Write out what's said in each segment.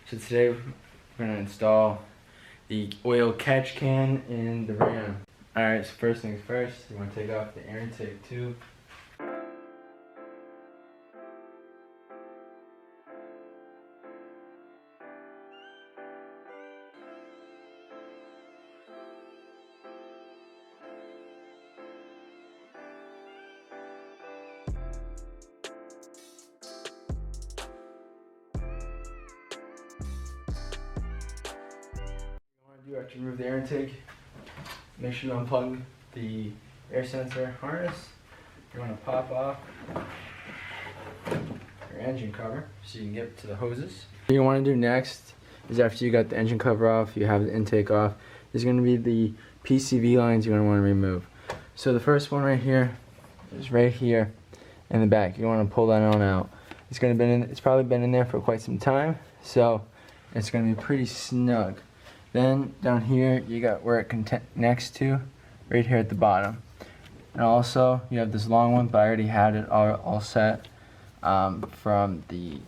So today we're going to install the oil catch can in the Ram. Alright, so first things first, you want to take off the air intake tube. After you remove the air intake, make sure you unplug the air sensor harness. You want to pop off your engine cover so you can get to the hoses. What you want to do next is, after you got the engine cover off, you have the intake off, is going to be the PCV lines you're going to want to remove. So the first one right here is right here in the back. You want to pull that on out. It's probably been in there for quite some time, so it's going to be pretty snug. Then down here you got where it connects to, right here at the bottom. And also you have this long one, but I already had it all set from the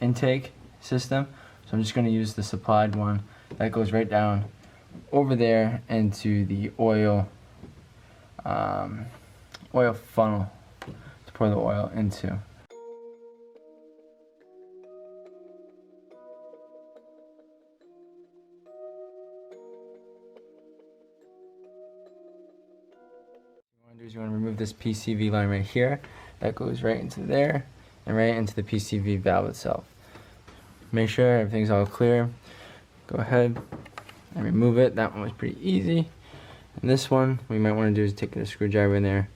intake system. So I'm just going to use the supplied one that goes right down over there into the oil funnel to pour the oil into. You want to remove this PCV line right here that goes right into there and right into the PCV valve itself. Make sure everything's all clear. Go ahead and remove it. That one was pretty easy. And this one, what you might want to do is take a screwdriver in there.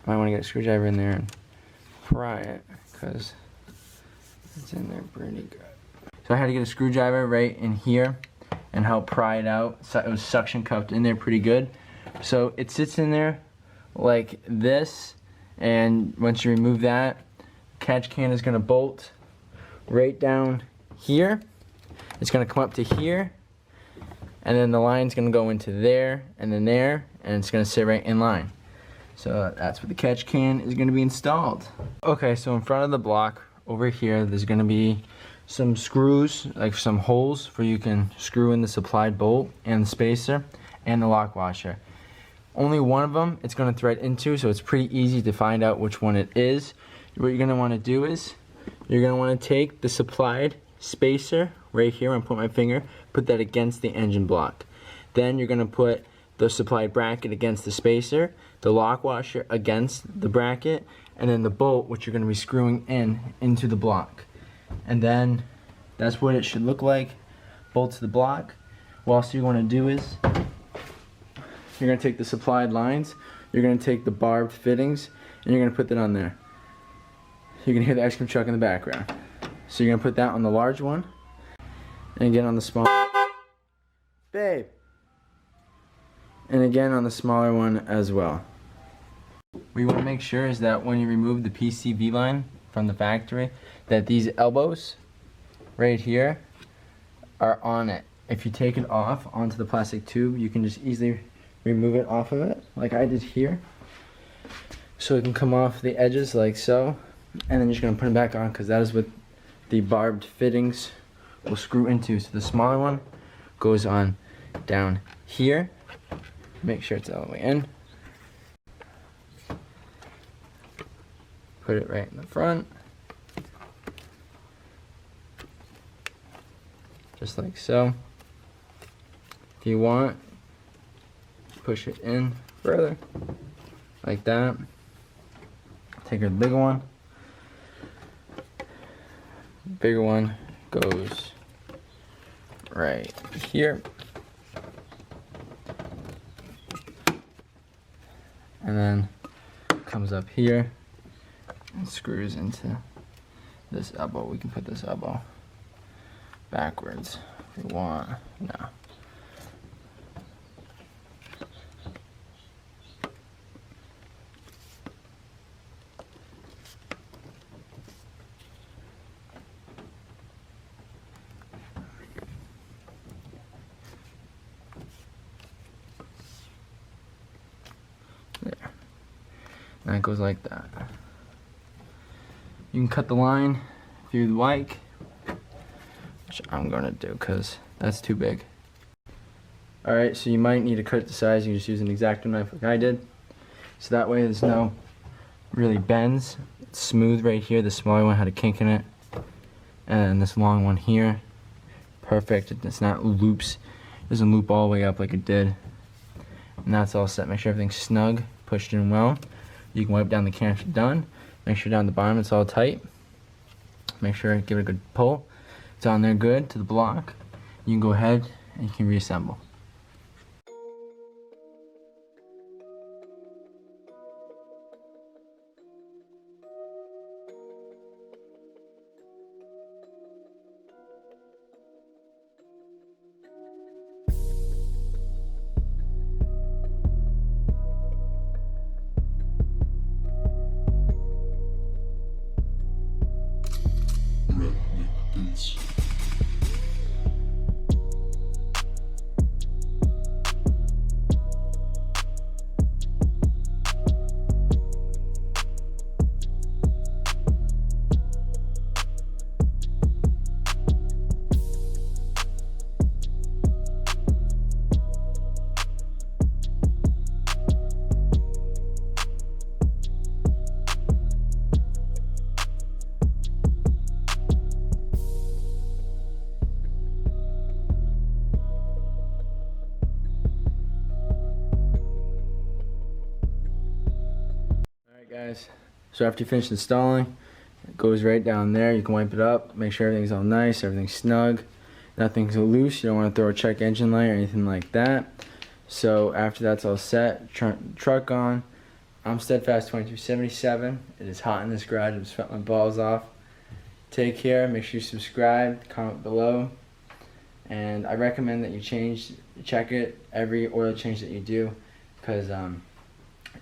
Might want to get a screwdriver in there and pry it because it's in there pretty good. So I had to get a screwdriver right in here and help pry it out. So it was suction cupped in there pretty good. So it sits in there like this, and once you remove that, catch can is going to bolt right down here. It's going to come up to here, and then the line's going to go into there and then there, and it's going to sit right in line. So that's where the catch can is going to be installed. Okay, so in front of the block over here, there's going to be some screws, like some holes where you can screw in the supplied bolt and the spacer and the lock washer. Only one of them it's going to thread into, so it's pretty easy to find out which one it is. What you're going to want to do is, you're going to want to take the supplied spacer right here, I'm going to put my finger, put that against the engine block. Then you're going to put the supplied bracket against the spacer, the lock washer against the bracket, and then the bolt, which you're going to be screwing into the block. And then that's what it should look like, bolt to the block. What else you want to do is, you're going to take the supplied lines, you're going to take the barbed fittings, and you're going to put that on there. You can hear the ice cream truck in the background. So you're going to put that on the large one, and again on the small. Babe! And again on the smaller one as well. What you want to make sure is that when you remove the PCV line from the factory, that these elbows right here are on it. If you take it off onto the plastic tube, you can just easily remove it off of it, like I did here, so it can come off the edges like so, and then you're just going to put it back on, because that is what the barbed fittings will screw into. So the smaller one goes on down here. Make sure it's all the way in. Put it right in the front, just like so. If you want, push it in further, like that. Take the bigger one. Bigger one goes right here. And then comes up here and screws into this elbow. We can put this elbow backwards if we want. No. There. And it goes like that. You can cut the line if you'd like. which I'm gonna do because that's too big. Alright, so you might need to cut it to size. You can just use an X-Acto knife like I did. So that way there's no really bends. It's smooth right here. The smaller one had a kink in it. And this long one here, perfect. It's not loops. It doesn't loop all the way up like it did. And that's all set. Make sure everything's snug, pushed in well. You can wipe down the can if you're done. Make sure down the bottom it's all tight. Make sure give it a good pull. It's on there good to the block. You can go ahead and you can reassemble. Guys, so after you finish installing, it goes right down there. You can wipe it up, make sure everything's all nice, everything's snug, nothing's loose. You don't want to throw a check engine light or anything like that. So after that's all set, truck on. I'm Steadfast 2277. It is hot in this garage. I'm sweating my balls off. Take care. Make sure you subscribe, comment below, and I recommend that you check it every oil change that you do, because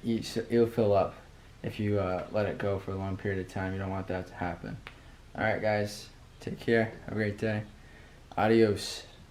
it'll fill up. If you let it go for a long period of time, you don't want that to happen. Alright guys, take care, have a great day. Adios.